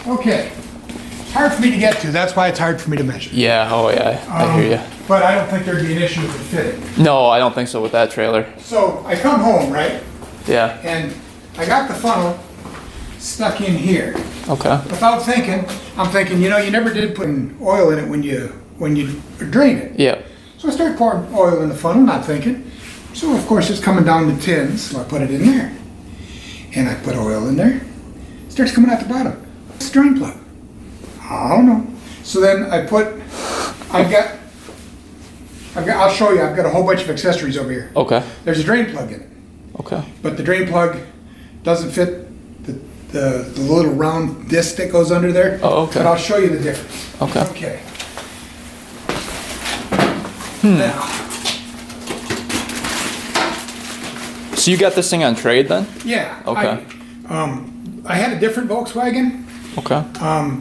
Okay. It's hard for me to get to. That's why it's hard for me to measure. Yeah, oh yeah, I hear you. But I don't think there'd be an issue with fitting. No, I don't think so with that trailer. So I come home, right? Yeah. And I got the funnel stuck in here. Okay. Without thinking, I'm thinking, you know, you never did put oil in it when you drain it. Yeah. So I started pouring oil in the funnel, not thinking. So of course it's coming down the tins, so I put it in there. And I put oil in there. It starts coming out the bottom. It's a drain plug. I don't know. So then I'll show you, I've got a whole bunch of accessories over here. Okay. There's a drain plug in it. Okay. But the drain plug doesn't fit the little round disc that goes under there. Oh, okay. But I'll show you the difference. Okay. Okay. Now. So you got this thing on trade then? Yeah. Okay. I had a different Volkswagen. Okay.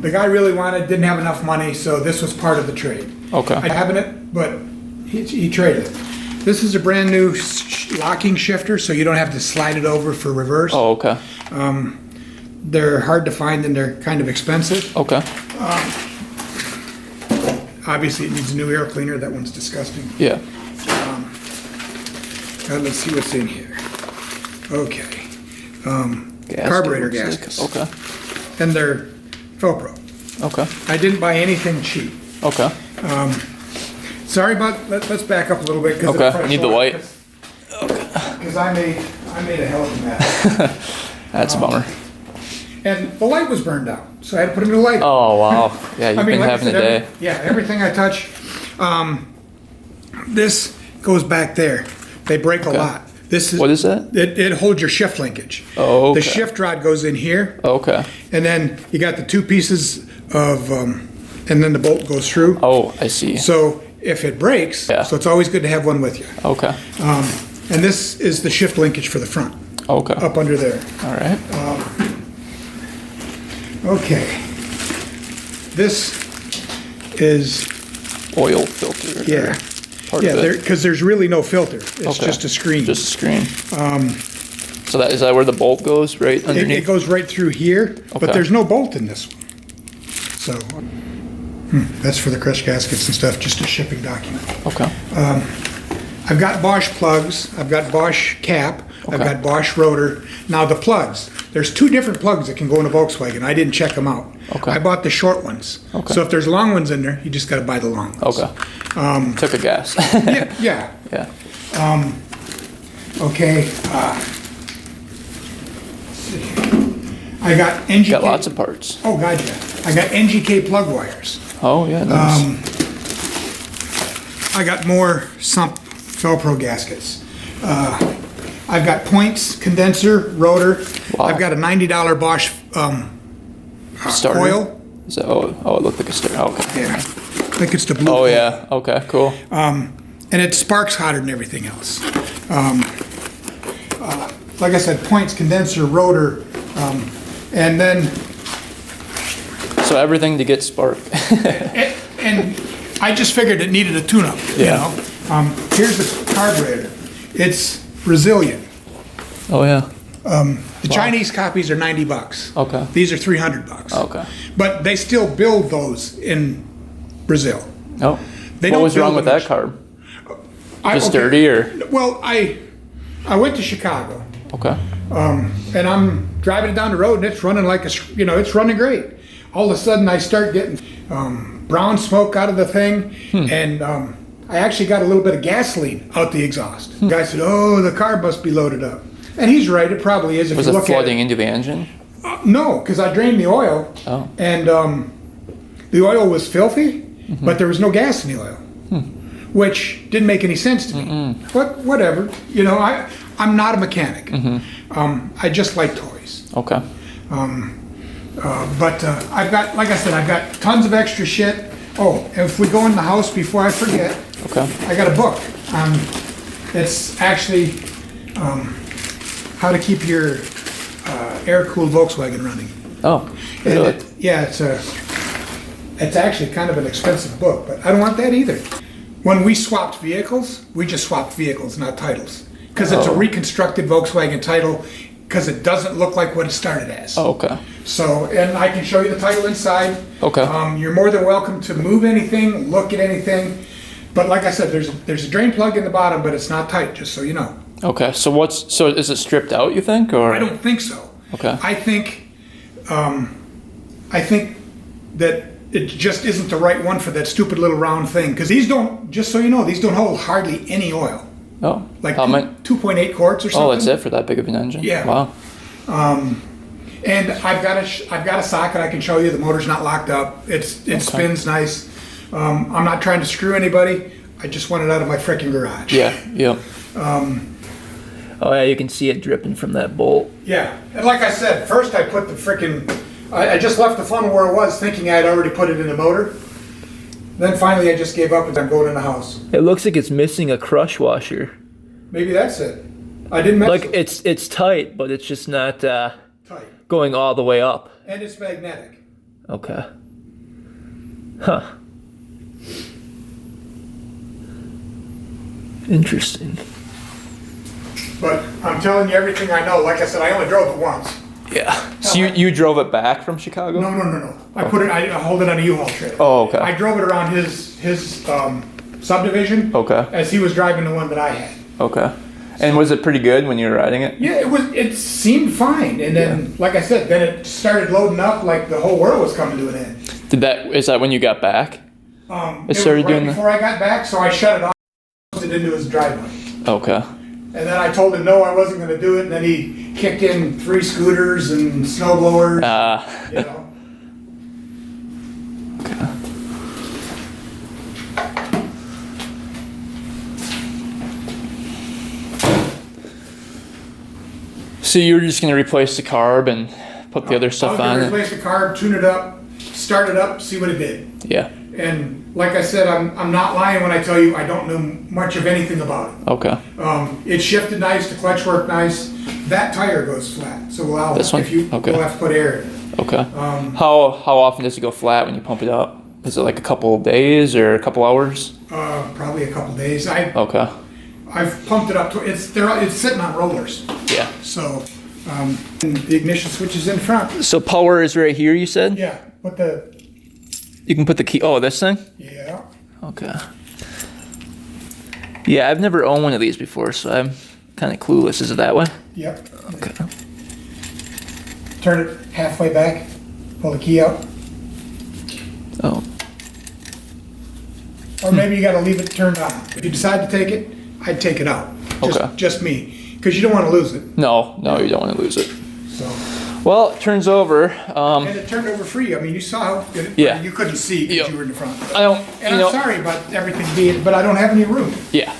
The guy really didn't have enough money, so this was part of the trade. Okay. I have it, but he traded it. This is a brand new locking shifter, so you don't have to slide it over for reverse. Oh, okay. They're hard to find and they're kind of expensive. Okay. Obviously, it needs a new air cleaner. That one's disgusting. Yeah. Let's see what's in here. Okay. Gasket, Carburetor gaskets. Okay. And they're Velcro. Okay. I didn't buy anything cheap. Okay. Sorry about. Let's back up a little bit. Okay. I need the light. Because I made a hell of a mess. That's a bummer. And the light was burned out, so I had to put a new light. Oh wow. Yeah, you've been like having a day. Everything I touch. This goes back there. They break a lot. This is what is that? It holds your shift linkage. Oh, okay. The shift rod goes in here. Okay. And then you got the two pieces of, and then the bolt goes through. Oh, I see. So if it breaks, so it's always good to have one with you. Okay. And this is the shift linkage for the front. Okay. Up under there. All right. Okay. This is oil filter. Yeah. Because there's really no filter. It's just a screen. Just a screen. So is that where the bolt goes, right underneath? It goes right through here, but there's no bolt in this one. So that's for the crush gaskets and stuff, just a shipping document. Okay. I've got Bosch plugs. I've got Bosch cap. I've got Bosch rotor. Now the plugs. There's two different plugs that can go in a Volkswagen. I didn't check them out. Okay. I bought the short ones. Okay. So if there's long ones in there, you just got to buy the long ones. Okay. Took a guess. Yeah. Okay. I got NGK. Got lots of parts. Oh, God, yeah. I got NGK plug wires. Oh, yeah, nice. I got more sump Velcro gaskets. I've got points, condenser, rotor. Wow. I've got a $90 Bosch coil. Is that, it looked like a starter. Oh, okay. Yeah. I think it's the blue. Oh, yeah. Okay, cool. And it sparks hotter than everything else. Like I said, points, condenser, rotor, and then... So everything to get spark. and I just figured it needed a tune-up, you know? Here's the carburetor. It's Brazilian. Oh, yeah. The Chinese copies are $90. Okay. These are $300. Okay. But they still build those in Brazil. Oh. What was wrong with that carb? Just dirty, or? Well, I went to Chicago. Okay. And I'm driving it down the road, and it's running like it's running great. All of a sudden, I start getting brown smoke out of the thing, and I actually got a little bit of gasoline out the exhaust. The guy said, "Oh, the car must be loaded up," and he's right. It probably is. If was you it look flooding at it. into the engine? No, because I drained the oil, and the oil was filthy, but there was no gas in the oil, which didn't make any sense to me. But whatever, I'm not a mechanic. I just like toys. Okay. But I've got, like I said, I've got tons of extra shit. Oh, if we go in the house before I forget, I got a book. It's actually how to keep your air-cooled Volkswagen running. Oh, really? It's actually kind of an expensive book, but I don't want that either. When we swapped vehicles, we just swapped vehicles, not titles. Because it's a reconstructed Volkswagen title because it doesn't look like what it started as. Oh, okay. So, and I can show you the title inside. Okay. You're more than welcome to move anything, look at anything. But like I said, there's a drain plug in the bottom, but it's not tight, just so you know. Okay. So is it stripped out, you think, or? I don't think so. Okay. I think that it just isn't the right one for that stupid little round thing. Because these don't, just so you know, these don't hold hardly any oil. Oh. Like 2.8 quarts or something. Oh, that's it for that big of an engine? Yeah. Wow. And I've got a socket I can show you. The motor's not locked up. It spins nice. I'm not trying to screw anybody. I just want it out of my frickin' garage. Yeah. Yep. Oh yeah, you can see it dripping from that bolt. Yeah, and like I said, first I put the frickin', I just left the funnel where it was, thinking I had already put it in the motor. Then finally I just gave up and I'm going in the house. It looks like it's missing a crush washer. Maybe that's it. I didn't mess Like with it. it's tight, but it's just not Tight. going all the way up. And it's magnetic. Okay. Huh. Interesting. But I'm telling you everything I know. Like I said, I only drove it once. Yeah. So you drove it back from Chicago? No. I hold it on a U-Haul trailer. Oh, okay. I drove it around his subdivision. Okay. As he was driving the one that I had. Okay. And was it pretty good when you were riding it? Yeah, it seemed fine. And then, like I said, then it started loading up like the whole world was coming to an end. Is that when you got back? It started doing before I got back, so I shut it off and it into his driveway. Okay. And then I told him no, I wasn't going to do it. And then he kicked in 3 scooters and snow blowers. You know. So you were just going to replace the carb and put the other stuff on I was it? going to replace the carb, tune it up, start it up, see what it did. Yeah. And like I said, I'm not lying when I tell you I don't know much of anything about it. Okay. It shifted nice, the clutch worked nice. That tire goes flat, so we'll have to put air in it. Okay. How often does it go flat when you pump it up? Is it like a couple of days or a couple hours? Probably a couple days. Okay. I've pumped it up to it's sitting on rollers. Yeah. So and the ignition switch is in front. So power is right here, you said? Yeah. You can put the key. Oh, this thing? Yeah. Okay. Yeah, I've never owned one of these before, so I'm kind of clueless. Is it that way? Yep. Okay. Turn it halfway back. Pull the key out. Oh. Or maybe you got to leave it turned on. If you decide to take it, I'd take it out. Just me, because you don't want to lose it. No, you don't want to lose it. So. Well, it turns over. And it turned over free. I mean, you saw how good it. Yeah. You couldn't see because you were in the front. I'm sorry about everything but I don't have any room. Yeah.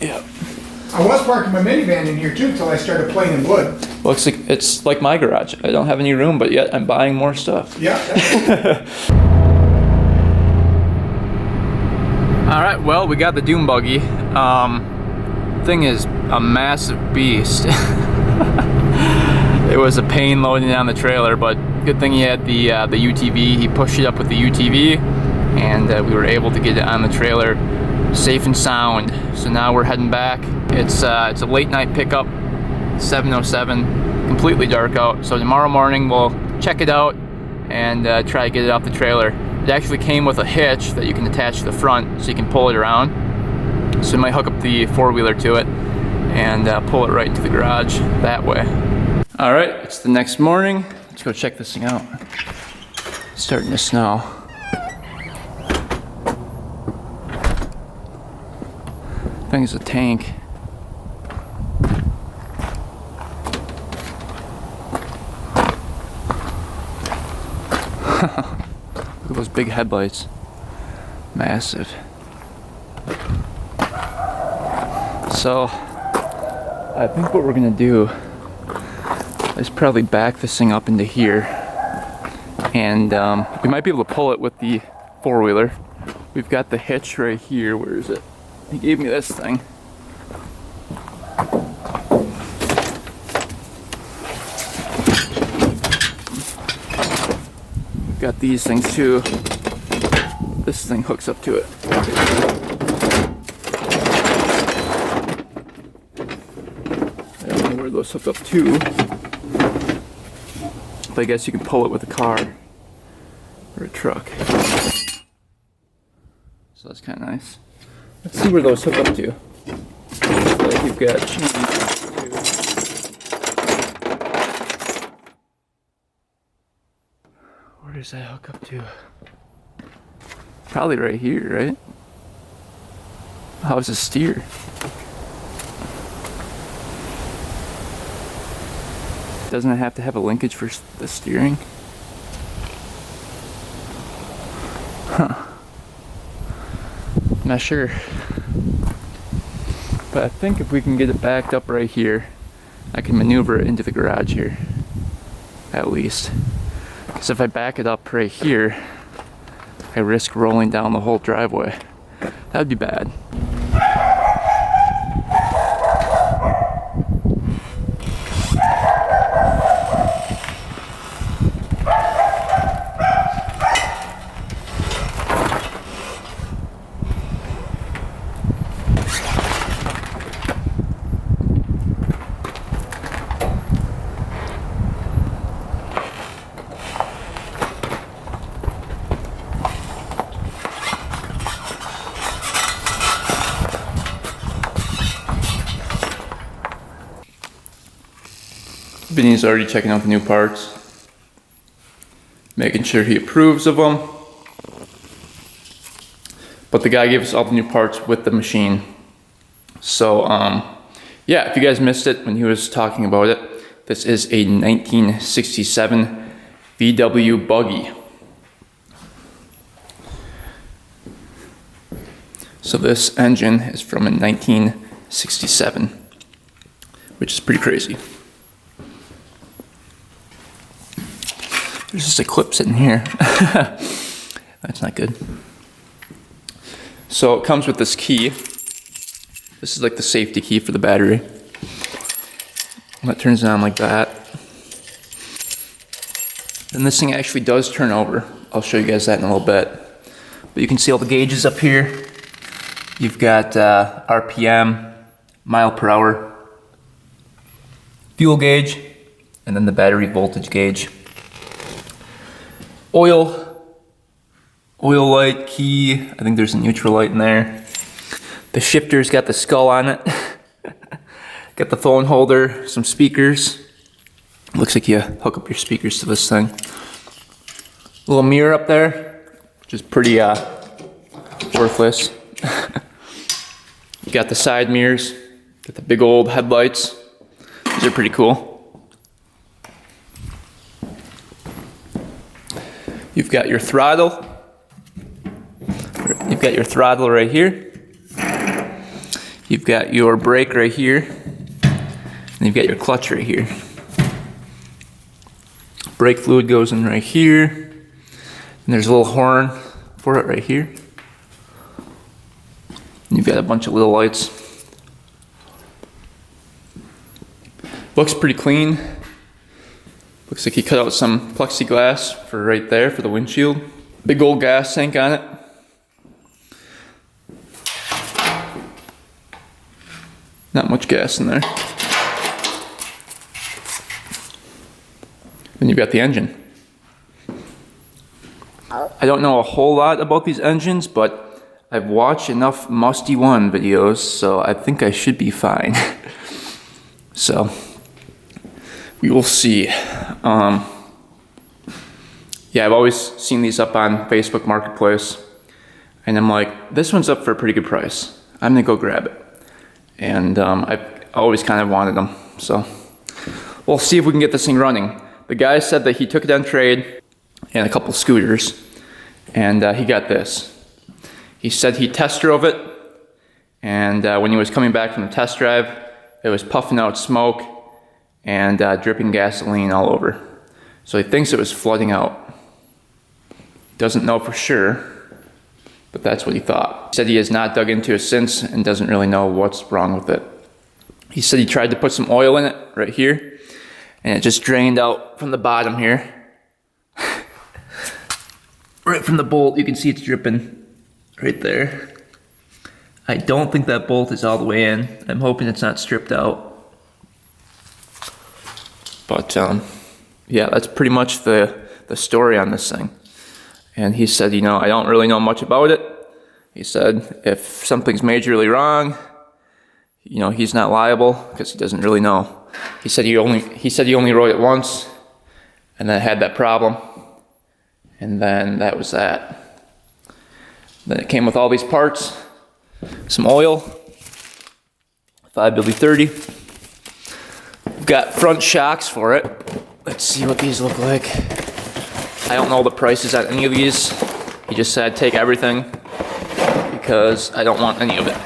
Yeah. I was parking my minivan in here too till I started playing in wood. Looks like it's like my garage. I don't have any room, but yet I'm buying more stuff. Yeah. All right. Well, we got the Dune Buggy. Thing is a massive beast. It was a pain loading it on the trailer, but good thing he had the UTV. He pushed it up with the UTV, and we were able to get it on the trailer safe and sound. So now we're heading back. It's a late night pickup, 7:07, completely dark out. So tomorrow morning we'll check it out and try to get it off the trailer. It actually came with a hitch that you can attach to the front so you can pull it around. So you might hook up the four-wheeler to it and pull it right into the garage that way. All right, it's the next morning. Let's go check this thing out. It's starting to snow. Thing's a tank. Look at those big headlights. Massive. So, I think what we're gonna do is probably back this thing up into here, and we might be able to pull it with the four-wheeler. We've got the hitch right here. Where is it? He gave me this thing. We've got these things too. This thing hooks up to it. I don't know where those hook up to. But I guess you can pull it with a car or a truck. So that's kind of nice. Let's see where those hook up to. Looks like you've got chains too. Where does that hook up to? Probably right here, right? How's the steer? Doesn't it have to have a linkage for the steering? Huh. Not sure. But I think if we can get it backed up right here, I can maneuver it into the garage here. At least. Because if I back it up right here, I risk rolling down the whole driveway. That'd be bad. Vinny's already checking out the new parts, making sure he approves of them. But the guy gave us all the new parts with the machine. So yeah, if you guys missed it when he was talking about it, this is a 1967 VW Buggy. So this engine is from a 1967, which is pretty crazy. There's just a clip sitting here. That's not good. So it comes with this key. This is like the safety key for the battery. And that turns it on like that. And this thing actually does turn over. I'll show you guys that in a little bit. But you can see all the gauges up here. You've got RPM, mile per hour, fuel gauge, and then the battery voltage gauge. Oil light, key, I think there's a neutral light in there. The shifter's got the skull on it. Got the phone holder, some speakers. Looks like you hook up your speakers to this thing. A little mirror up there, which is pretty worthless. You got the side mirrors, got the big old headlights. These are pretty cool. You've got your throttle. You've got your throttle right here. You've got your brake right here. And you've got your clutch right here. Brake fluid goes in right here. And there's a little horn for it right here. And you've got a bunch of little lights. Looks pretty clean. Looks like he cut out some plexiglass for right there for the windshield. Big old gas tank on it. Not much gas in there. Then you've got the engine. I don't know a whole lot about these engines, but I've watched enough Musty One videos, so I think I should be fine. So we will see. Yeah, I've always seen these up on Facebook Marketplace, and I'm like, this one's up for a pretty good price. I'm gonna go grab it. And I've always kind of wanted them, so we'll see if we can get this thing running. The guy said that he took it on trade and a couple scooters, and he got this. He said he test drove it, and when he was coming back from the test drive, it was puffing out smoke and dripping gasoline all over. So he thinks it was flooding out. Doesn't know for sure, but that's what he thought. He said he has not dug into it since and doesn't really know what's wrong with it. He said he tried to put some oil in it right here, and it just drained out from the bottom here. Right from the bolt, you can see it's dripping right there. I don't think that bolt is all the way in. I'm hoping it's not stripped out. But yeah, that's pretty much the story on this thing. And he said, you know, I don't really know much about it. He said if something's majorly wrong, you know, he's not liable because he doesn't really know. He said he only rode it once, and then had that problem, and then that was that. Then it came with all these parts, some oil, 5W30. We've got front shocks for it. Let's see what these look like. I don't know the prices on any of these. He just said take everything because I don't want any of it.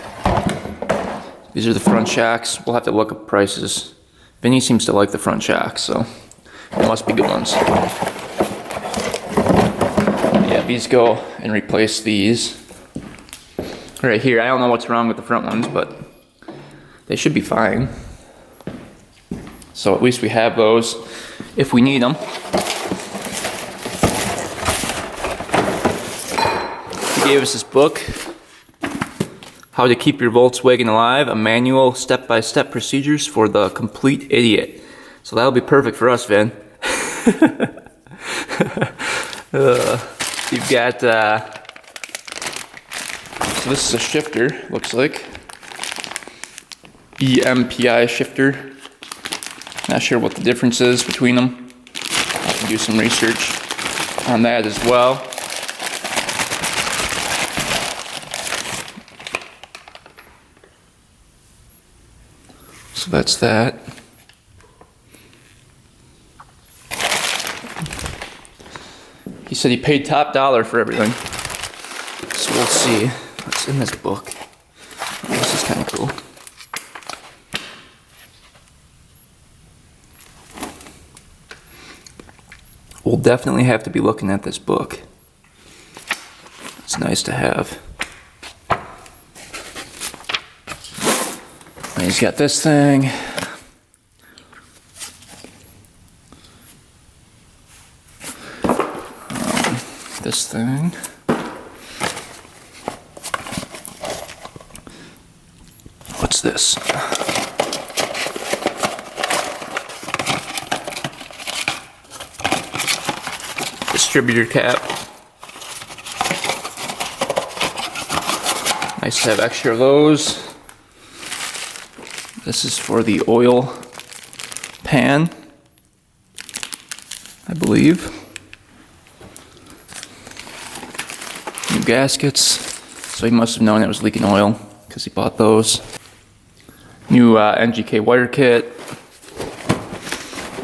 These are the front shocks. We'll have to look up prices. Vinny seems to like the front shocks, so it must be good ones. Yeah, these go and replace these. Right here, I don't know what's wrong with the front ones, but they should be fine. So at least we have those if we need them. He gave us this book, How to Keep Your Volkswagen Alive, a manual step-by-step procedures for the complete idiot. So that'll be perfect for us, Vin. You've got, so this is a shifter, looks like. EMPI shifter. Not sure what the difference is between them. I can do some research on that as well. So that's that. He said he paid top dollar for everything. So we'll see what's in this book. This is kind of cool. We'll definitely have to be looking at this book. It's nice to have. And he's got this thing. This thing. What's this? Distributor cap. Nice to have extra of those. This is for the oil pan, I believe. New gaskets. So he must have known it was leaking oil because he bought those. New NGK wire kit.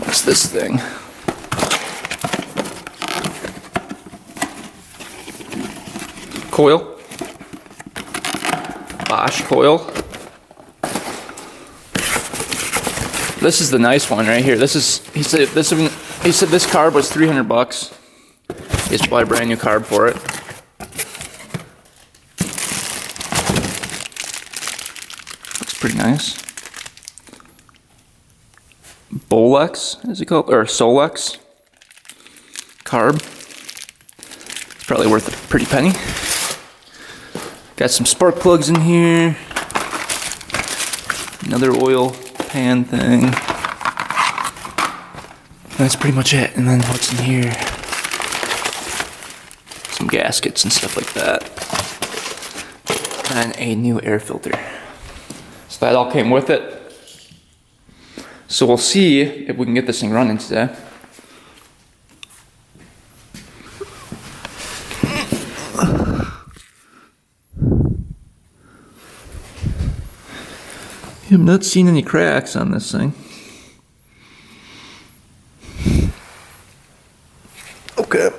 What's this thing? Coil. Bosch coil. This is the nice one right here. This is, he said this carb was $300. He just bought a brand new carb for it. Looks pretty nice. Bolex, is it called? Or Solex carb. It's probably worth a pretty penny. Got some spark plugs in here. Another oil pan thing. That's pretty much it. And then what's in here? Some gaskets and stuff like that. And a new air filter. So that all came with it. So we'll see if we can get this thing running today. I'm not seeing any cracks on this thing. Okay.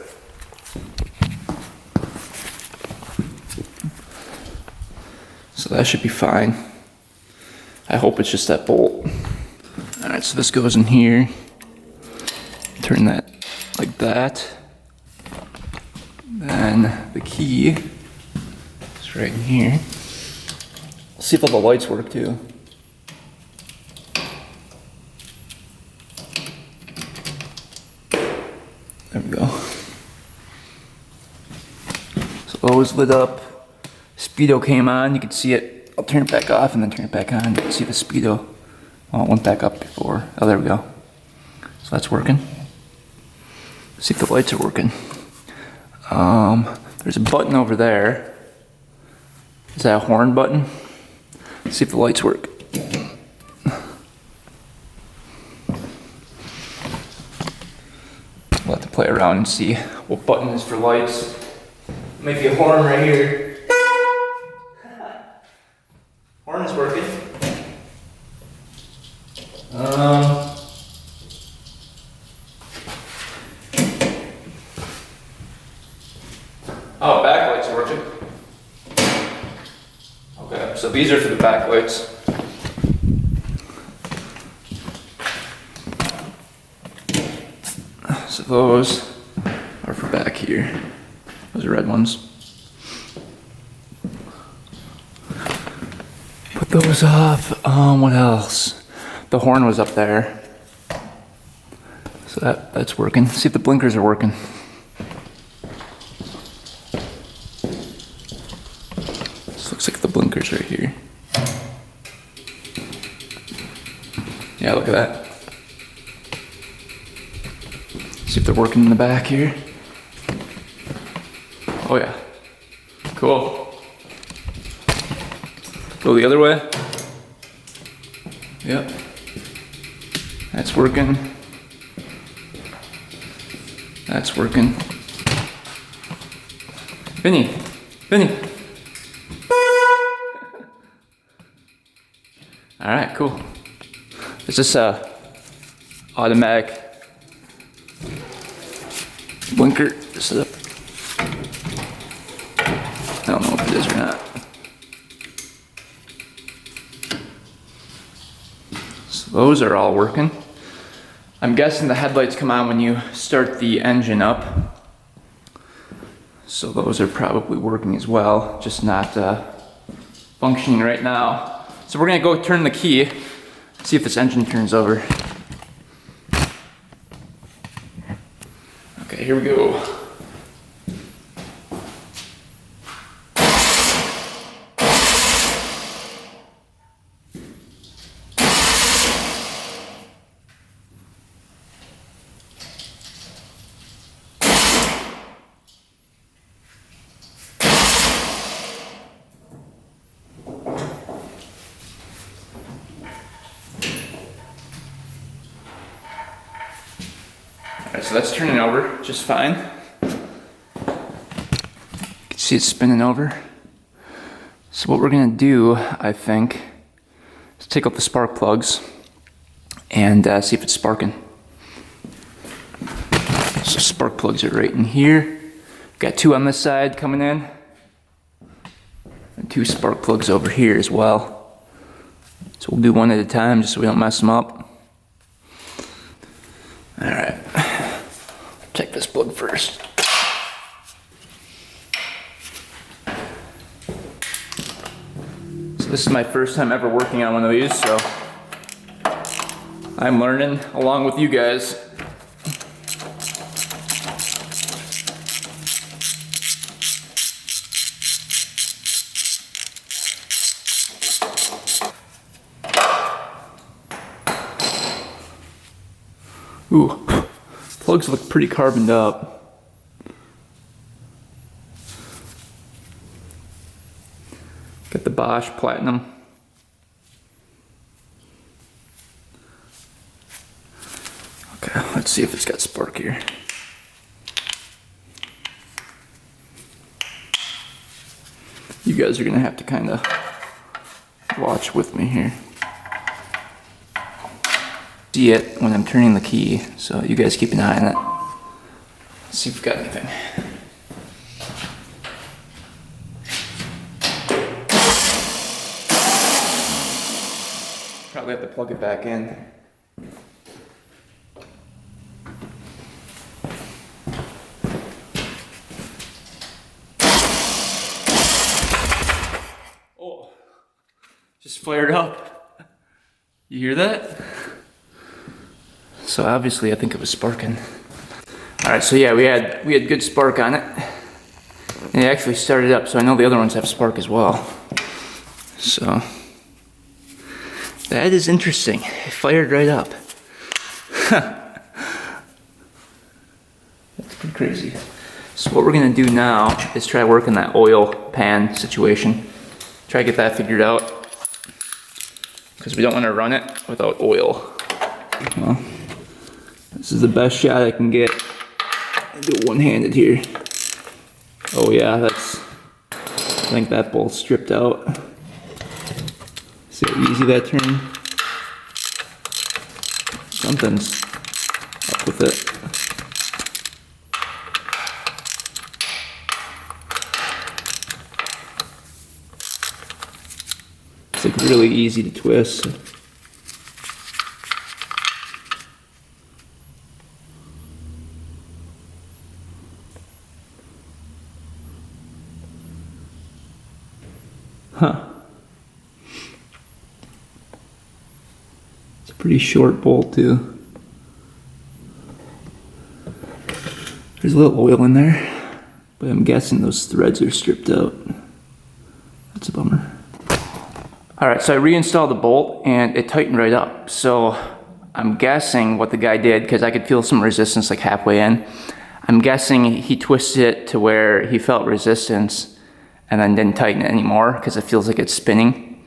So that should be fine. I hope it's just that bolt. Alright, so this goes in here. Turn that like that. Then the key is right in here. Let's see if all the lights work too. There we go. So always lit up. Speedo came on. You can see it. I'll turn it back off and then turn it back on. You can see the speedo. Oh, it went back up before. Oh, there we go. So that's working. See if the lights are working. There's a button over there. Is that a horn button? See if the lights work. We'll have to play around and see what button is for lights. Maybe a horn right here. Horn is working. Oh, backlights are working. Okay, so these are for the backlights. So those are for back here. Those are red ones. Put those off. What else? The horn was up there. So that's working. See if the blinkers are working. This looks like the blinkers right here. Yeah, look at that. See if they're working in the back here. Oh yeah. Cool. Go the other way. Yep. That's working. That's working. Vinny! Vinny! Alright, cool. Is this a automatic blinker setup? I don't know if it is or not. So those are all working. I'm guessing the headlights come on when you start the engine up. So those are probably working as well, just not functioning right now. So we're gonna go turn the key, see if this engine turns over. Okay, here we go. Alright, so that's turning over just fine. You can see it spinning over. So what we're gonna do, I think, is take out the spark plugs and see if it's sparking. So spark plugs are right in here. Got two on this side coming in, and two spark plugs over here as well. So we'll do one at a time just so we don't mess them up. Alright, check this plug first. So this is my first time ever working on one of these, so I'm learning along with you guys. Ooh, plugs look pretty carboned up. Got the Bosch Platinum. Okay, let's see if it's got spark here. You guys are gonna have to kind of watch with me here. See it when I'm turning the key, so you guys keep an eye on it. Let's see if we've got anything. Probably have to plug it back in. Oh, just fired up. You hear that? So obviously I think it was sparking. Alright, so yeah, we had good spark on it. And it actually started up, so I know the other ones have spark as well. So that is interesting. It fired right up. crazy. So what we're gonna do now is try working that oil pan situation. Try to get that figured out, because we don't want to run it without oil. Well, this is the best shot I can get. I'll do it one-handed here. Oh yeah, that's, I think that bolt's stripped out. See how easy that turned? Something's up with it. It's like really easy to twist. Huh. It's a pretty short bolt too. There's a little oil in there, but I'm guessing those threads are stripped out. That's a bummer. Alright, so I reinstalled the bolt and it tightened right up. So I'm guessing what the guy did, because I could feel some resistance like halfway in. I'm guessing he twisted it to where he felt resistance and then didn't tighten it anymore because it feels like it's spinning.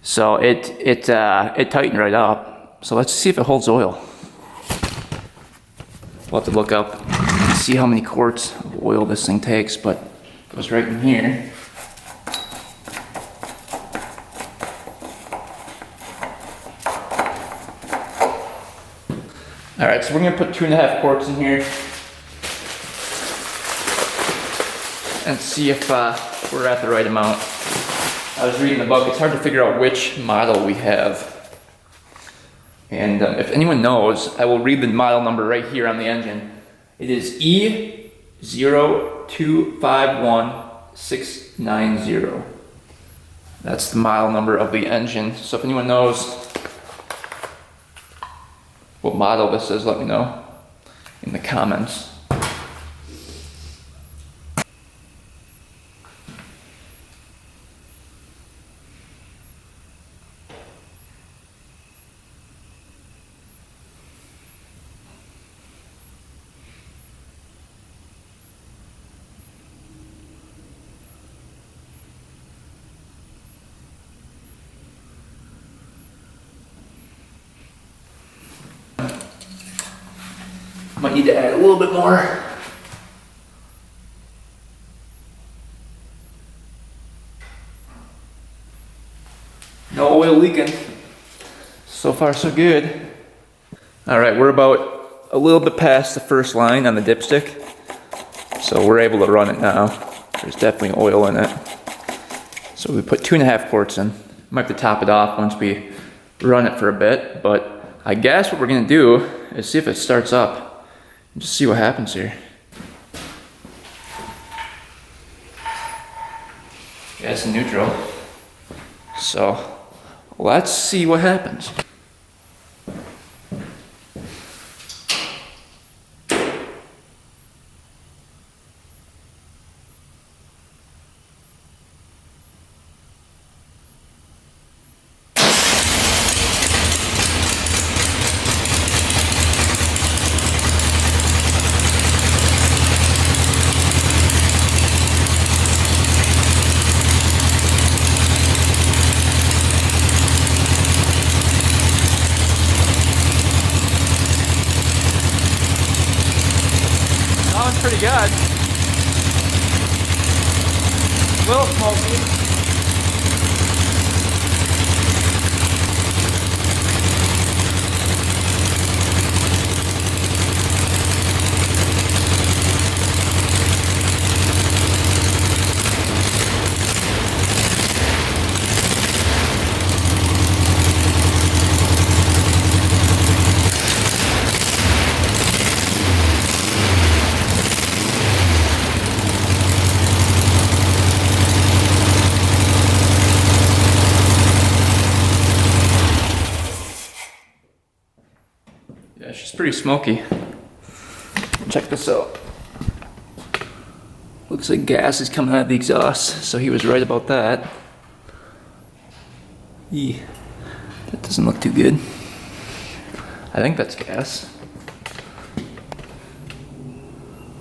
So it tightened right up. So let's see if it holds oil. We'll have to look up and see how many quarts of oil this thing takes, but it goes right in here. Alright, so we're going to put 2.5 quarts in here and see if we're at the right amount. I was reading the book, it's hard to figure out which model we have. And if anyone knows, I will read the model number right here on the engine. It is E0251690. That's the model number of the engine. So if anyone knows what model this is, let me know in the comments. Might need to add a little bit more. No oil leaking. So far so good. Alright, we're about a little bit past the first line on the dipstick. So we're able to run it now. There's definitely oil in it. So we put 2.5 quarts in. Might have to top it off once we run it for a bit, but I guess what we're gonna do is see if it starts up. Just see what happens here. Yeah, it's neutral. So let's see what happens. Pretty good. Little smoky. Yeah, she's pretty smoky. Check this out. Looks like gas is coming out of the exhaust, so he was right about that. Eee, that doesn't look too good. I think that's gas.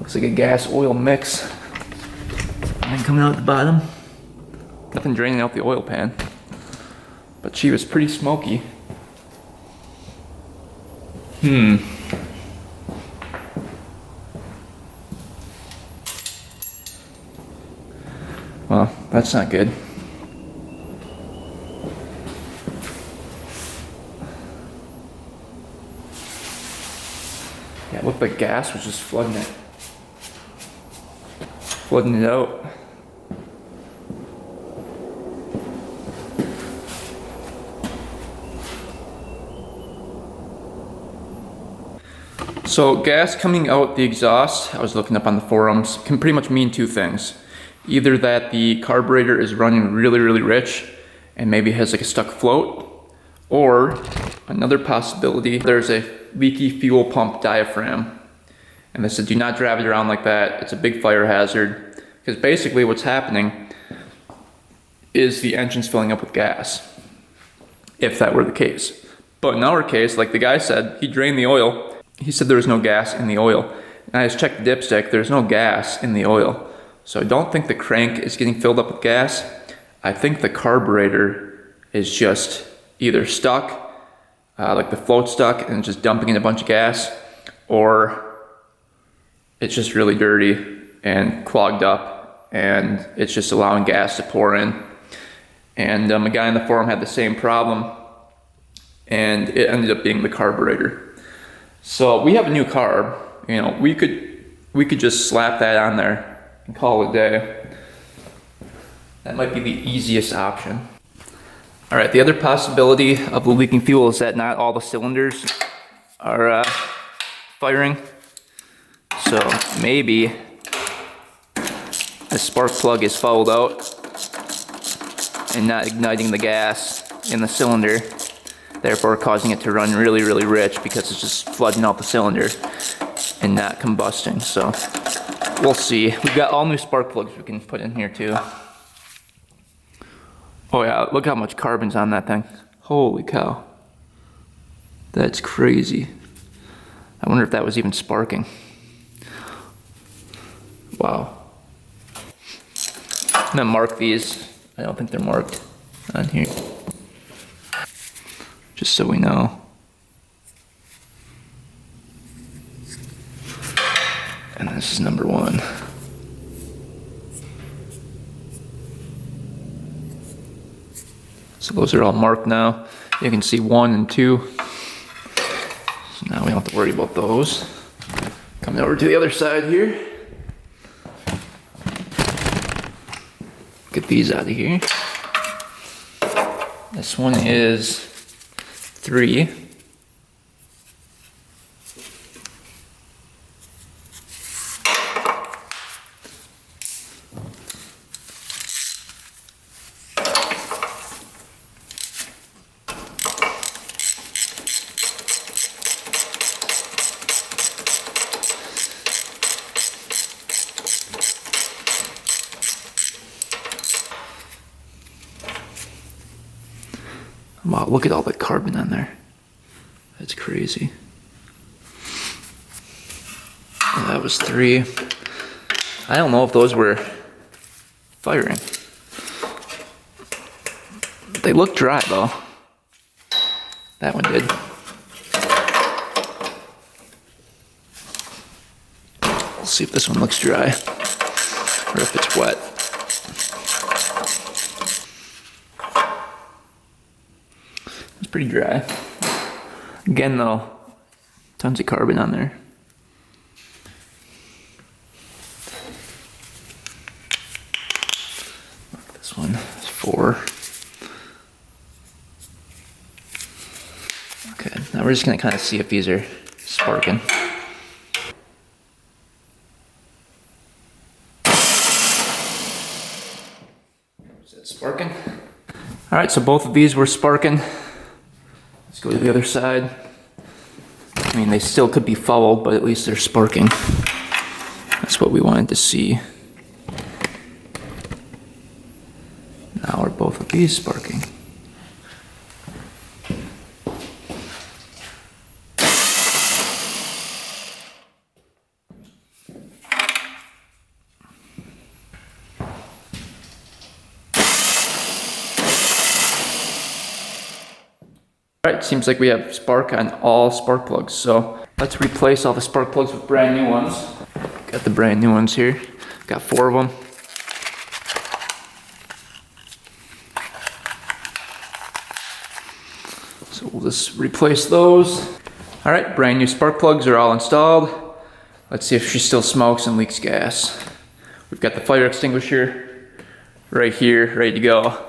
Looks like a gas oil mix. And coming out the bottom. Nothing draining out the oil pan. But she was pretty smoky. Well, that's not good. Yeah, it looked like gas was just flooding it. Flooding it out. So gas coming out the exhaust, I was looking up on the forums, can pretty much mean two things. Either that the carburetor is running really, really rich and maybe has like a stuck float, or another possibility, there's a leaky fuel pump diaphragm. And they said do not drive it around like that, it's a big fire hazard. Because basically what's happening is the engine's filling up with gas, if that were the case. But in our case, like the guy said, he drained the oil. He said there was no gas in the oil. And I just checked the dipstick, there's no gas in the oil. So I don't think the crank is getting filled up with gas. I think the carburetor is just either stuck, like the float's stuck and just dumping in a bunch of gas, or it's just really dirty and clogged up and it's just allowing gas to pour in. And a guy in the forum had the same problem and it ended up being the carburetor. So we have a new carb, you know, we could just slap that on there and call it a day. That might be the easiest option. All right, the other possibility of the leaking fuel is that not all the cylinders are firing. So maybe the spark plug is fouled out and not igniting the gas in the cylinder, therefore causing it to run really, really rich because it's just flooding out the cylinder and not combusting. So we'll see. We've got all new spark plugs we can put in here too. Oh yeah, look how much carbon's on that thing. Holy cow. That's crazy. I wonder if that was even sparking. Wow. I'm gonna mark these. I don't think they're marked on here. Just so we know. And this is number 1. So those are all marked now. You can see 1 and 2. So now we don't have to worry about those. Coming over to the other side here. Get these out of here. This one is 3. Wow, look at all the carbon on there. That's crazy. Well, that was 3. I don't know if those were firing. They look dry though. That one did. We'll see if this one looks dry or if it's wet. It's pretty dry. Again though, tons of carbon on there. This one is 4. Okay, now we're just gonna kind of see if these are sparking. Is it sparking? All right, so both of these were sparking. Let's go to the other side. I mean, they still could be fouled, but at least they're sparking. That's what we wanted to see. Now are both of these sparking? All right, seems like we have spark on all spark plugs. So let's replace all the spark plugs with brand new ones. Got the brand new ones here. Got 4 of them. So we'll just replace those. All right, brand new spark plugs are all installed. Let's see if she still smokes and leaks gas. We've got the fire extinguisher right here, ready to go.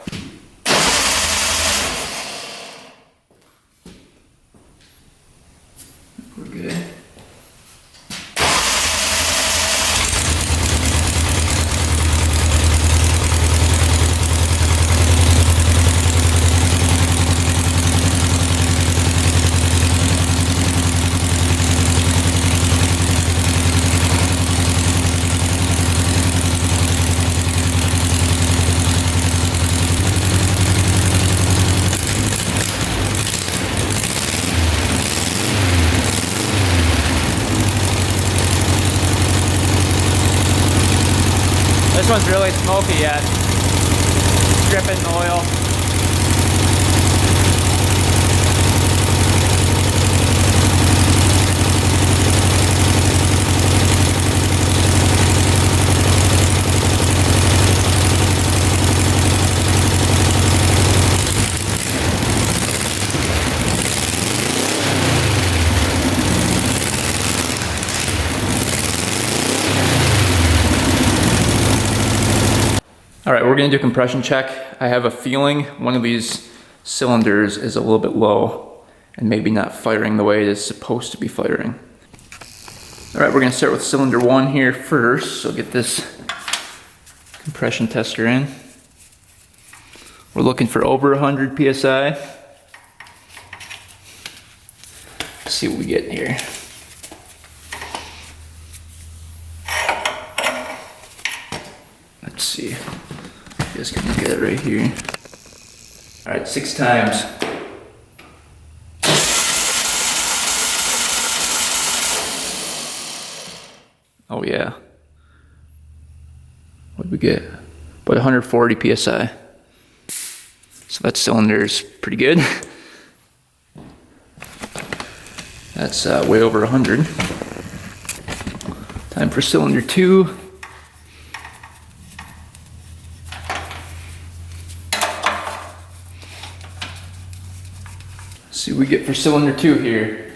We're good. This one's really smoky yet. Dripping oil. All right, we're gonna do a compression check. I have a feeling one of these cylinders is a little bit low and maybe not firing the way it is supposed to be firing. All right, we're gonna start with cylinder 1 here first. So get this compression tester in. We're looking for over 100 PSI. Let's see what we get here. Let's see. You guys can look at it right here. All right, 6 times. Oh yeah. What did we get? About 140 PSI. So that cylinder's pretty good. That's way over 100. Time for cylinder 2. See what we get for cylinder 2 here.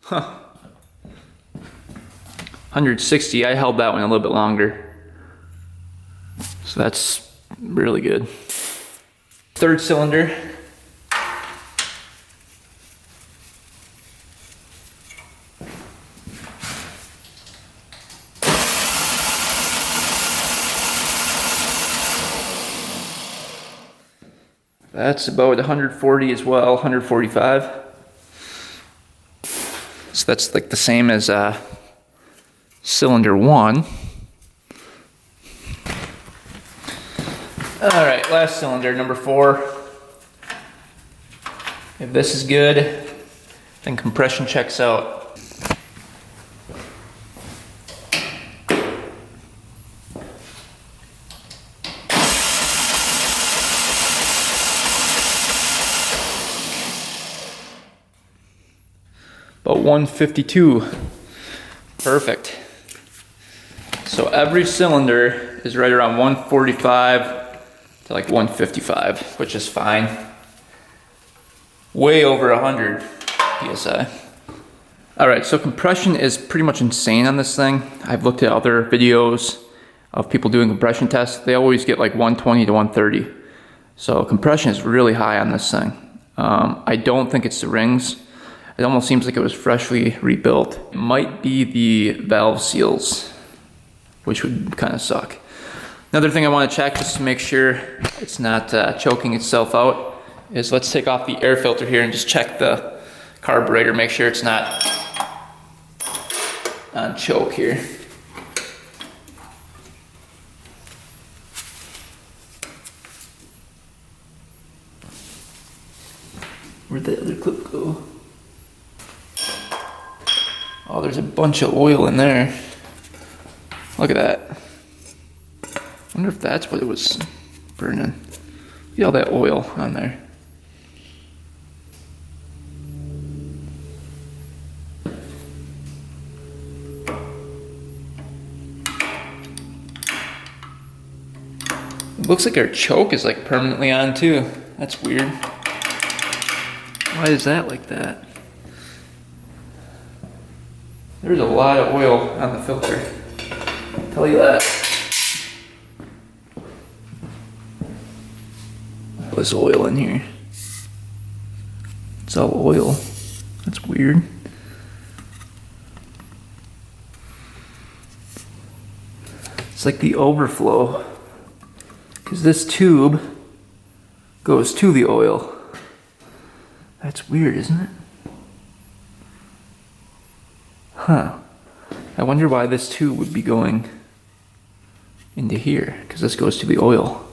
Huh. 160, I held that one a little bit longer. So that's really good. 3rd cylinder. That's about 140 as well, 145. So that's like the same as cylinder 1. All right, last cylinder, number 4. If this is good, then compression checks out. About 152. Perfect. So every cylinder is right around 145 to like 155, which is fine. Way over 100 PSI. All right, so compression is pretty much insane on this thing. I've looked at other videos of people doing compression tests. They always get like 120 to 130. So compression is really high on this thing. I don't think it's the rings. It almost seems like it was freshly rebuilt. It might be the valve seals, which would kind of suck. Another thing I want to check just to make sure it's not choking itself out is let's take off the air filter here and just check the carburetor, make sure it's not on choke here. Where'd the other clip go? Oh, there's a bunch of oil in there. Look at that. wonder if that's what it was burning. See all that oil on there. It looks like our choke is like permanently on too. That's weird. Why is that like that? There's a lot of oil on the filter. I'll tell you that. All this oil in here. It's all oil. That's weird. It's like the overflow. Because this tube goes to the oil. That's weird, isn't it? Huh. I wonder why this tube would be going into here, because this goes to the oil.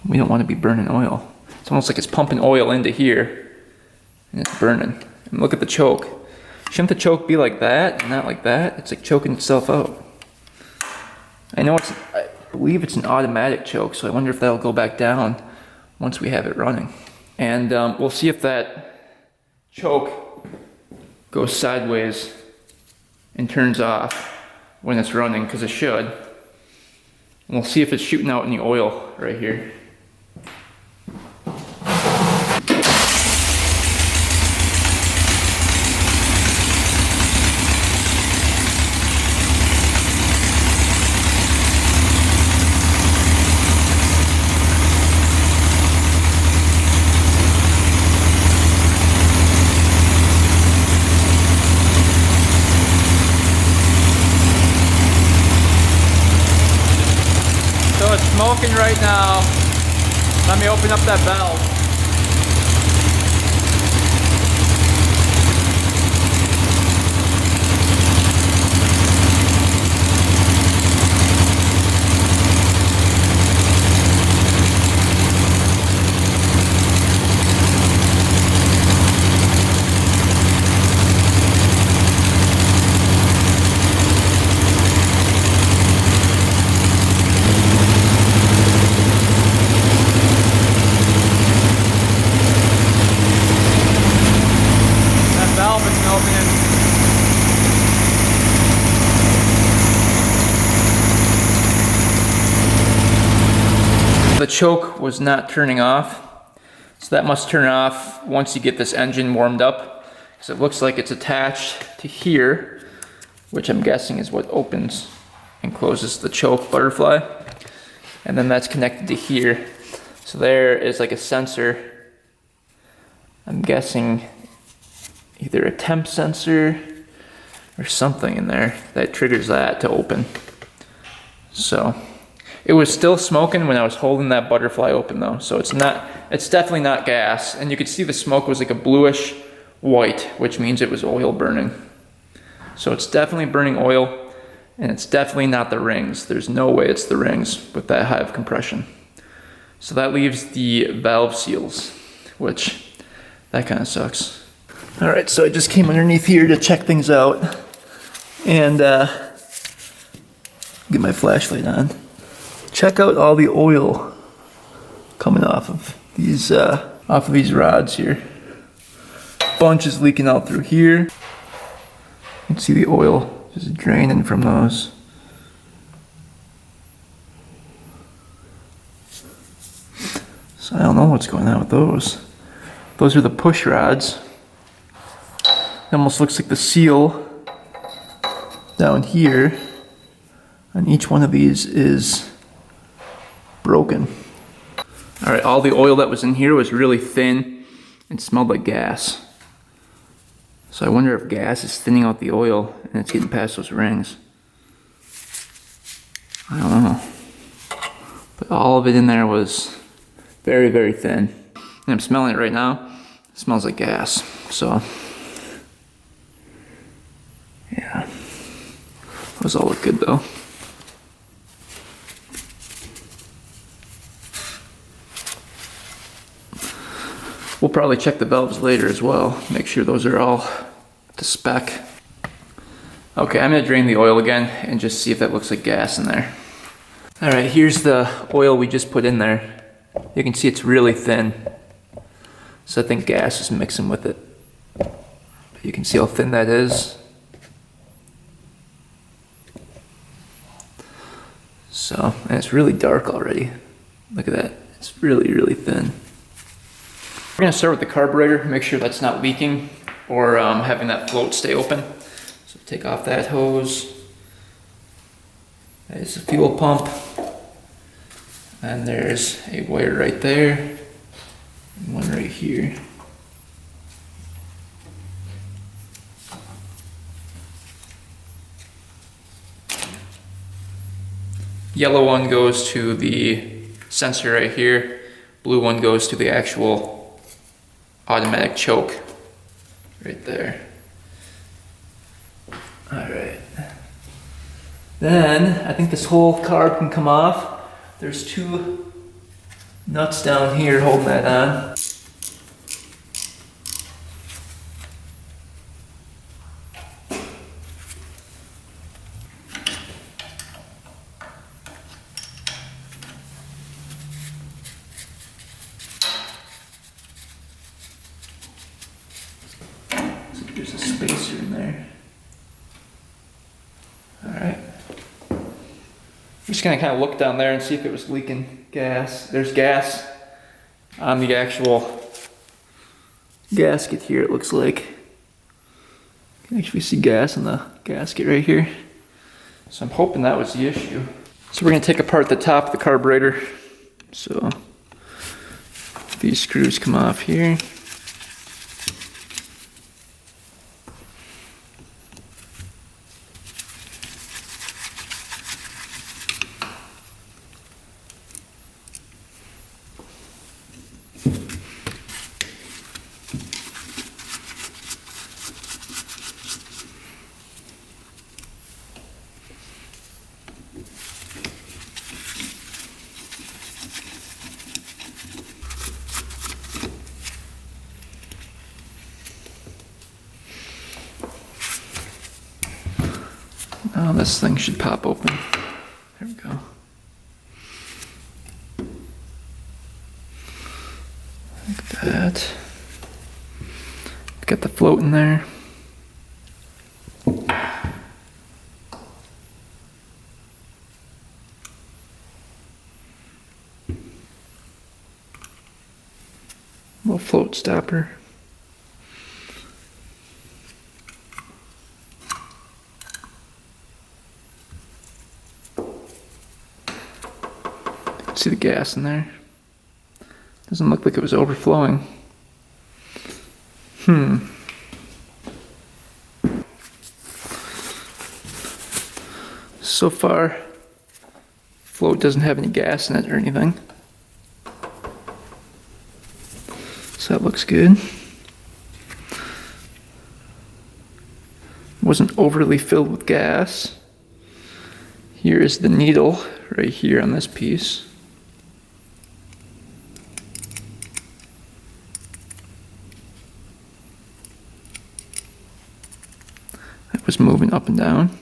We don't want to be burning oil. It's almost like it's pumping oil into here, and it's burning. And look at the choke. Shouldn't the choke be like that, and not like that? It's like choking itself out. I believe it's an automatic choke, so I wonder if that'll go back down once we have it running. And we'll see if that choke goes sideways and turns off when it's running, because it should. And we'll see if it's shooting out any oil right here. Smoking right now. Let me open up that valve. The choke was not turning off, so that must turn off once you get this engine warmed up, because it looks like it's attached to here, which I'm guessing is what opens and closes the choke butterfly, and then that's connected to here. So there is like a sensor, I'm guessing either a temp sensor or something in there that triggers that to open. So it was still smoking when I was holding that butterfly open though, so it's definitely not gas. And you could see the smoke was like a bluish white, which means it was oil burning. So it's definitely burning oil, and it's definitely not the rings. There's no way it's the rings with that high of compression. So that leaves the valve seals, which that kind of sucks. All right, so I just came underneath here to check things out and get my flashlight on. Check out all the oil coming off of these rods here. Bunch is leaking out through here. You can see the oil just draining from those. So I don't know what's going on with those. Those are the push rods. It almost looks like the seal down here on each one of these is broken. All right, all the oil that was in here was really thin and smelled like gas. So I wonder if gas is thinning out the oil and it's getting past those rings. I don't know. But all of it in there was very, very thin. And I'm smelling it right now. It smells like gas. So, yeah. Those all look good though. We'll probably check the valves later as well. Make sure those are all to spec. Okay, I'm gonna drain the oil again and just see if that looks like gas in there. All right, here's the oil we just put in there. You can see it's really thin. So I think gas is mixing with it. You can see how thin that is. So, and it's really dark already. Look at that. It's really, really thin. We're gonna start with the carburetor, make sure that's not leaking or having that float stay open. So take off that hose. There's the fuel pump. And there's a wire right there. And one right here. Yellow one goes to the sensor right here. Blue one goes to the actual automatic choke right there. All right. Then I think this whole carb can come off. There's two nuts down here holding that on. There's a spacer in there. Alright. I'm just gonna kind of look down there and see if it was leaking gas. There's gas on the actual gasket here, it looks like. You can actually see gas in the gasket right here. So I'm hoping that was the issue. So we're gonna take apart the top of the carburetor. So these screws come off here. Oh, this thing should pop open. There we go. Like that. Got the float in there. Little float stopper. See the gas in there. Doesn't look like it was overflowing. So far, float doesn't have any gas in it or anything. So that looks good. Wasn't overly filled with gas. Here is the needle right here on this piece. It was moving up and down.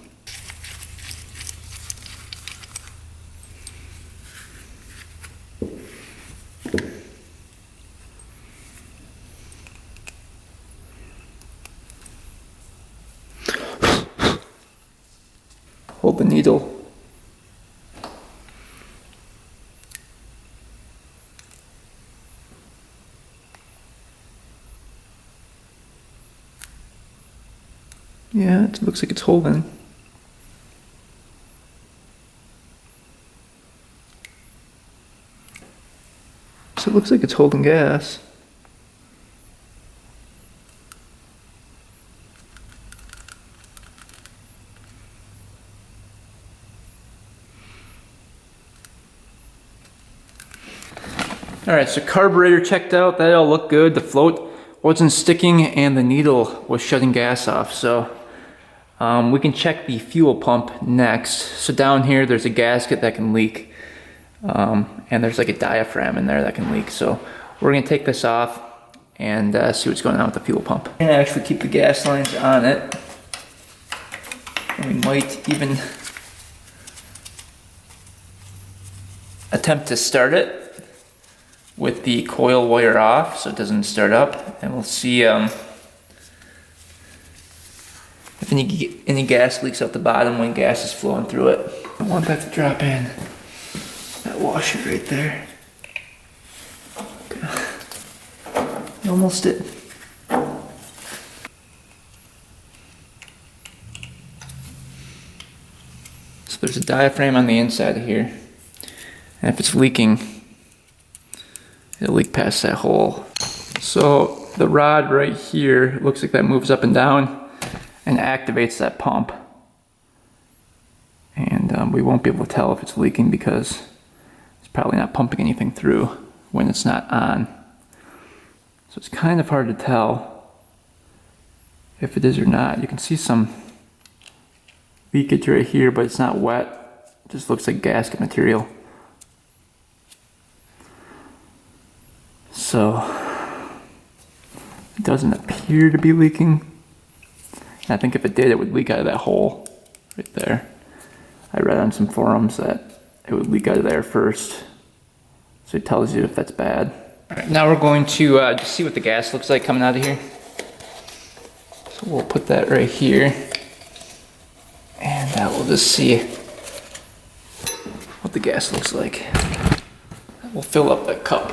Hold the needle. Yeah, it looks like it's holding. So it looks like it's holding gas. Alright, so carburetor checked out, that all looked good. The float wasn't sticking and the needle was shutting gas off. So we can check the fuel pump next. So down here there's a gasket that can leak. And there's like a diaphragm in there that can leak. So we're gonna take this off and see what's going on with the fuel pump. And actually keep the gas lines on it. And we might even attempt to start it with the coil wire off so it doesn't start up, and we'll see if any gas leaks out the bottom when gas is flowing through it. I want that to drop in that washer right there. Okay. Almost did. So there's a diaphragm on the inside of here, and if it's leaking, it'll leak past that hole. So the rod right here, looks like that moves up and down and activates that pump. And we won't be able to tell if it's leaking because it's probably not pumping anything through when it's not on. So it's kind of hard to tell if it is or not. You can see some leakage right here, but it's not wet. It just looks like gasket material. So it doesn't appear to be leaking. And I think if it did, it would leak out of that hole right there. I read on some forums that it would leak out of there first. So it tells you if that's bad. All right, now we're going to just see what the gas looks like coming out of here. So we'll put that right here. And we'll just see what the gas looks like. We'll fill up that cup.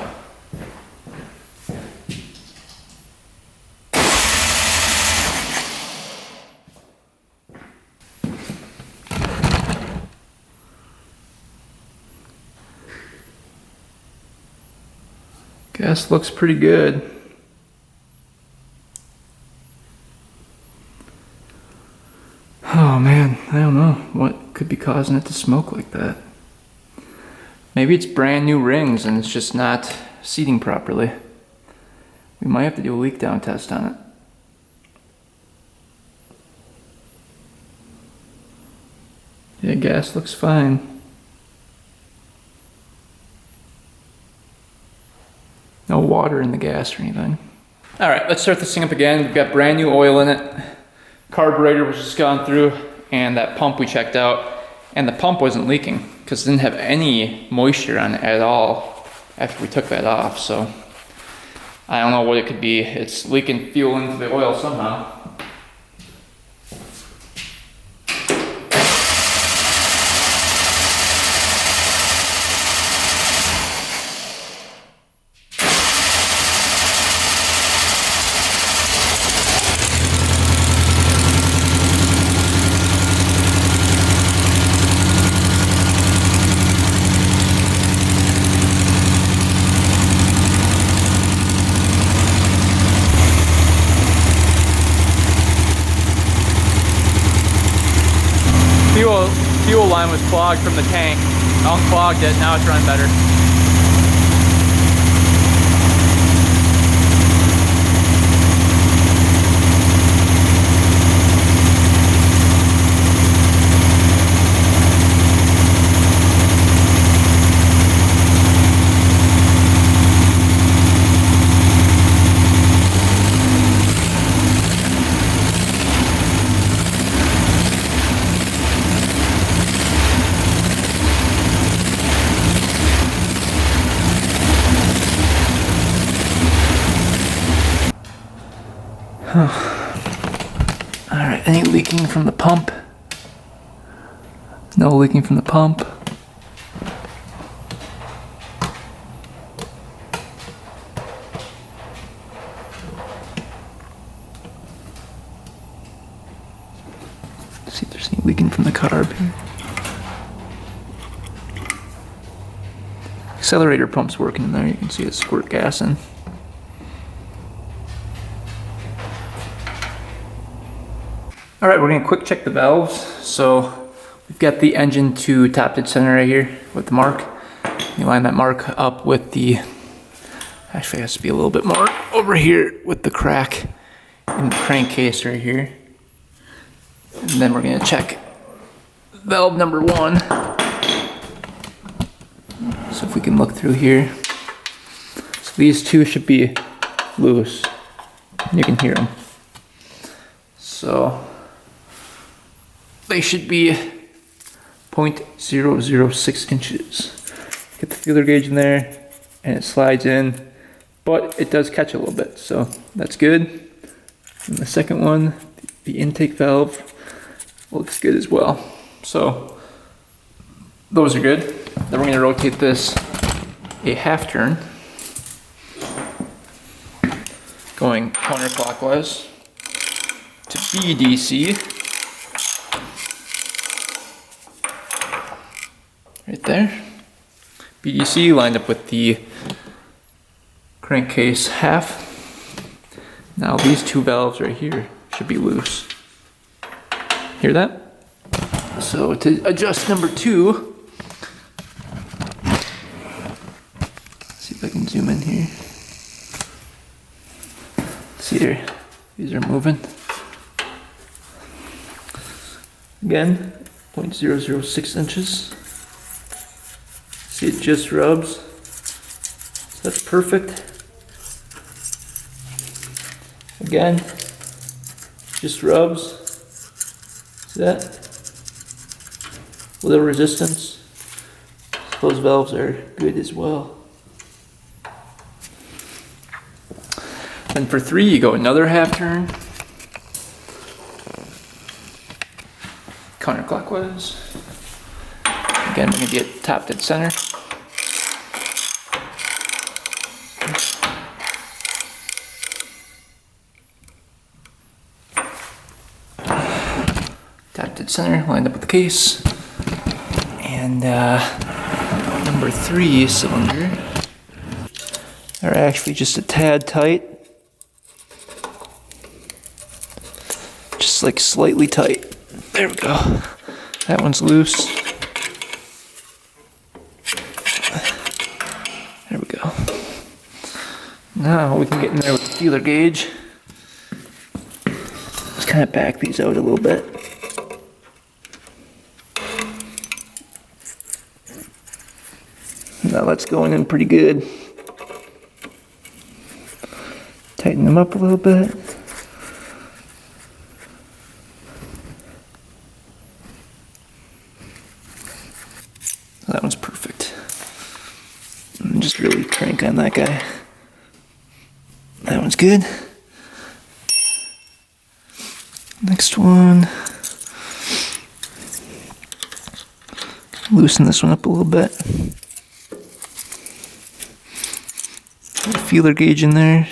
Gas looks pretty good. Oh man, I don't know what could be causing it to smoke like that. Maybe it's brand new rings and it's just not seating properly. We might have to do a leak down test on it. Yeah, gas looks fine. No water in the gas or anything. All right, let's start this thing up again. We've got brand new oil in it. Carburetor was just gone through, and that pump we checked out, and the pump wasn't leaking because it didn't have any moisture on it at all after we took that off. So I don't know what it could be. It's leaking fuel into the oil somehow. Fuel line was clogged from the tank. Unclogged it, now it's running better. All right, any leaking from the pump? No leaking from the pump. Let's see if there's any leaking from the carb here. Accelerator pump's working in there. You can see it squirt gas in. All right, we're gonna quick check the valves. So we've got the engine to top dead center right here with the mark. You line that mark up with the, actually it has to be a little bit more over here with the crack in the crankcase right here. And then we're gonna check valve number 1. So if we can look through here. So these two should be loose. You can hear them. So they should be 0.006 inches. Get the feeler gauge in there, and it slides in, but it does catch a little bit, so that's good. And the second one, the intake valve, looks good as well. So those are good. Then we're going to rotate this a half turn, going counterclockwise to BDC. Right there. BDC lined up with the crankcase half. Now these two valves right here should be loose. Hear that? So to adjust number 2, see if I can zoom in here. See there, these are moving. Again, 0.006 inches. See, it just rubs. So that's perfect. Again, just rubs. See that? Little resistance. Those valves are good as well. Then for 3, you go another half turn. Counterclockwise. Again, we're going to get tapped at center. Tapped at center, lined up with the case. And number 3 cylinder are actually just a tad tight. Just like slightly tight. There we go. That one's loose. There we go. Now we can get in there with the feeler gauge. Let's kind of back these out a little bit. Now that's going in pretty good. Tighten them up a little bit. That one's perfect. And just really crank on that guy. That one's good. Next one. Loosen this one up a little bit. Put a feeler gauge in there.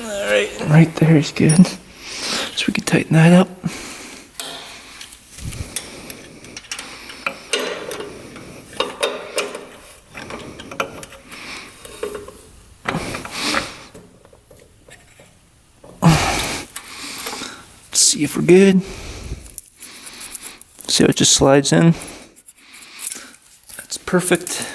Alright, right there is good. So we can tighten that up. Let's see if we're good. See how it just slides in? That's perfect.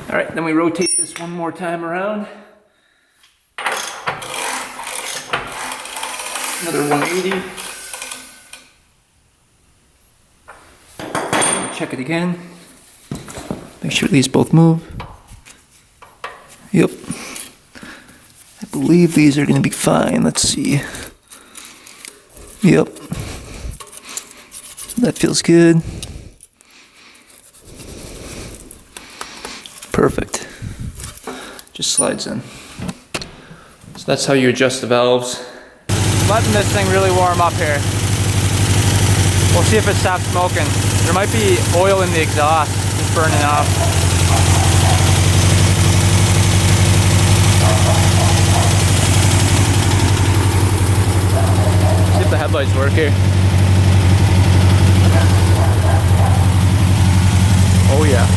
All right, then we rotate this one more time around. Another 180. Check it again. Make sure these both move. Yep. I believe these are going to be fine. Let's see. Yep. That feels good. Perfect. Just slides in. So that's how you adjust the valves. Letting this thing really warm up here. We'll see if it stops smoking. There might be oil in the exhaust just burning off. See if the headlights work here. Oh yeah.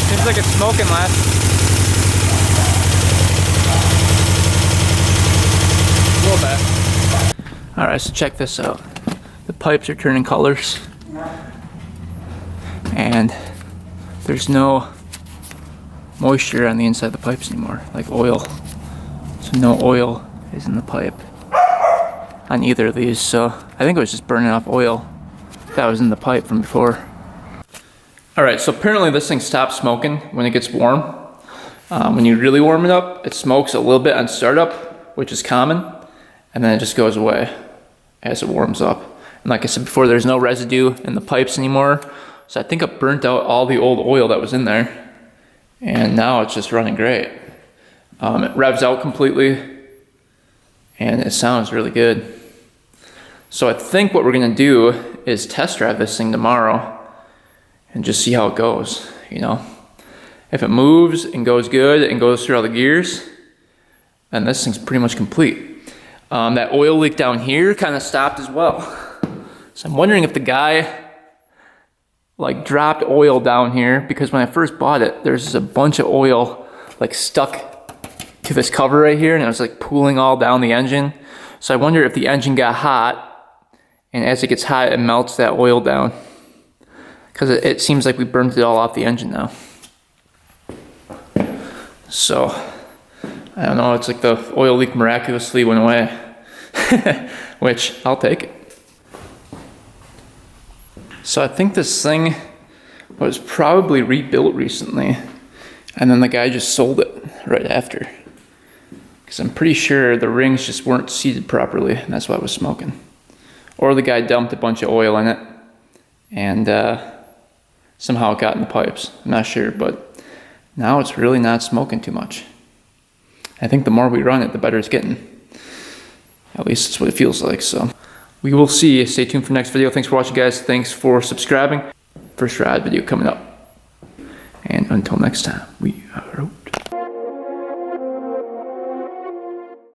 Seems like it's smoking less. A little bit. Alright, so check this out. The pipes are turning colors. And there's no moisture on the inside of the pipes anymore, like oil. So no oil is in the pipe on either of these, so I think it was just burning off oil that was in the pipe from before. All right, so apparently this thing stops smoking when it gets warm. When you really warm it up, it smokes a little bit on startup, which is common, and then it just goes away as it warms up. And like I said before, there's no residue in the pipes anymore, so I think it burnt out all the old oil that was in there, and now it's just running great. It revs out completely, and it sounds really good. So I think what we're gonna do is test drive this thing tomorrow and just see how it goes, you know? If it moves and goes good and goes through all the gears, then this thing's pretty much complete. That oil leak down here kind of stopped as well. So I'm wondering if the guy like dropped oil down here, because when I first bought it, there's just a bunch of oil like stuck to this cover right here, and it was like pooling all down the engine. So I wonder if the engine got hot, and as it gets hot, it melts that oil down. Because it seems like we burned it all off the engine now. So, I don't know, it's like the oil leak miraculously went away. Which, I'll take it. So I think this thing was probably rebuilt recently, and then the guy just sold it right after. Because I'm pretty sure the rings just weren't seated properly, and that's why it was smoking. Or the guy dumped a bunch of oil in it, and somehow it got in the pipes. I'm not sure, but now it's really not smoking too much. I think the more we run it, the better it's getting. At least that's what it feels like, so. We will see. Stay tuned for the next video. Thanks for watching, guys. Thanks for subscribing. First ride video coming up. And until next time, we out.